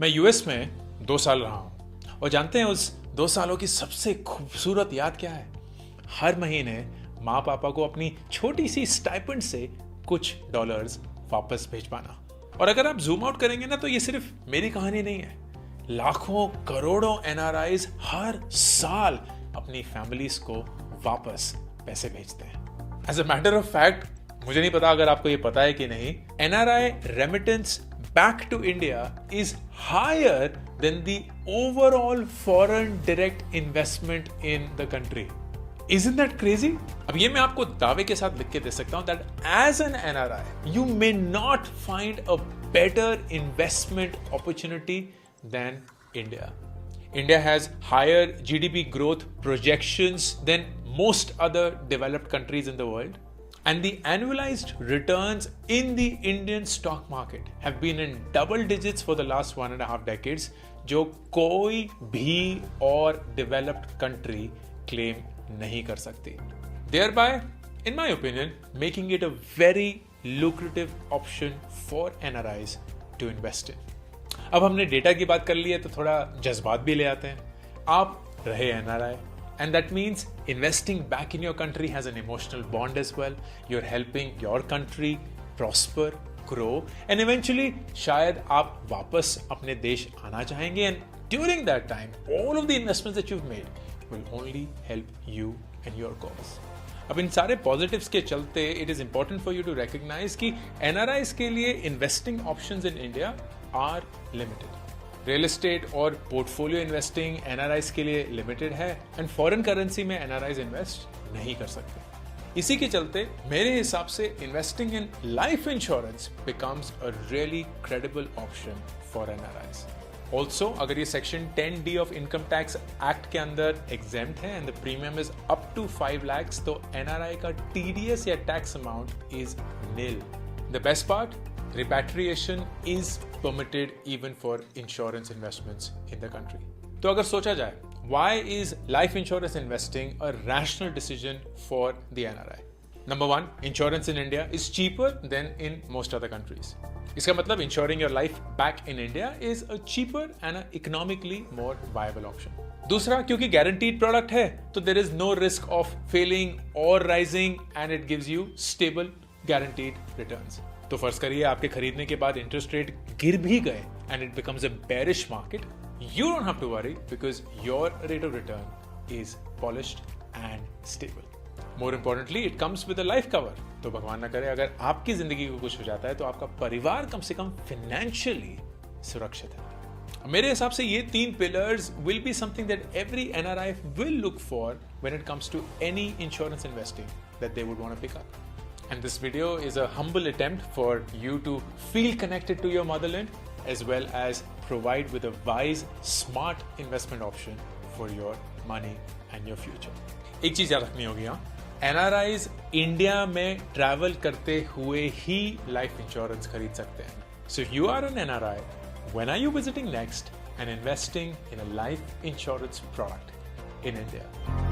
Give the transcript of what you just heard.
मैं यूएस में 2 साल रहा हूं और जानते हैं उस 2 सालों की सबसे खूबसूरत याद क्या है? हर महीने माँ पापा को अपनी छोटी सी स्टाइपेंड से कुछ डॉलर्स वापस भेज पाना। और अगर आप जूम आउट करेंगे ना तो ये सिर्फ मेरी कहानी नहीं है। लाखों करोड़ों एनआरआईज हर साल अपनी फैमिलीज को वापस पैसे भेजते हैं। As a matter of fact, मुझे नहीं पता अगर आपको ये पता है कि नहीं, NRI remittance back to India is higher than the overall foreign direct investment in the country. Isn't that crazy? अब ये मैं आपको दावे के साथ लिख के दे सकता हूं that as an NRI, you may not find a better investment opportunity than India. India has higher GDP growth projections than most other developed countries in the world. And the annualized returns in the Indian stock market have been in double digits for the last 1.5 decades, जो कोई भी और developed country claim नहीं कर सकती. Thereby, in my opinion, making it a very lucrative option for NRIs to invest in. अब हमने data की बात कर ली है तो थोड़ा जज्बात भी ले आते हैं. आप रहे NRI. And that means investing back in your country has an emotional bond as well. You're helping your country prosper, grow, and eventually शायद आप वापस अपने देश आना चाहेंगे. And during that time, all of the investments that you've made will only help you and your cause. अब इन सारे positives के चलते it is important for you to recognize कि NRIs के लिए investing options in India are limited. Real estate और portfolio investing NRIs के लिए लिमिटेड है एंड फॉरेन करेंसी में एनआरआईज इन्वेस्ट नहीं कर सकते. इसी के चलते मेरे हिसाब से investing in life insurance becomes a really credible option for NRIs. Also अगर ये section 10D of income tax act के अंदर एग्जेम्प्ट है and the premium is up to 5 lakhs तो एनआरआई का टीडीएस या tax amount is nil. The best part, repatriation is permitted even for insurance investments in the country. तो अगर सोचा जाए, why is life insurance investing a rational decision for the NRI? Number one, insurance in India is cheaper than in most other countries. इसका मतलब insuring your life back in India is a cheaper and a economically more viable option. दूसरा, क्योंकि guaranteed product है, तो there is no risk of failing or rising and it gives you stable guaranteed returns. तो फर्ज करिए आपके खरीदने के बाद इंटरेस्ट रेट गिर भी गए and it becomes a bearish market, you don't have to worry because your rate of return is polished and stable. More importantly it comes with a life cover. तो भगवान ना करे अगर आपकी जिंदगी को कुछ हो जाता है तो आपका परिवार कम से कम फाइनेंशियली सुरक्षित है. मेरे हिसाब से ये 3 pillars will be something that every NRI will look for when it comes to any insurance investing that they would want to pick up. And this video is a humble attempt for you to feel connected to your motherland as well as provide with a wise, smart investment option for your money and your future. एक चीज याद रखनी होगी, NRIs India में travel करते हुए ही life insurance खरीद सकते हैं. So if you are an NRI, when are you visiting next and investing in a life insurance product in India?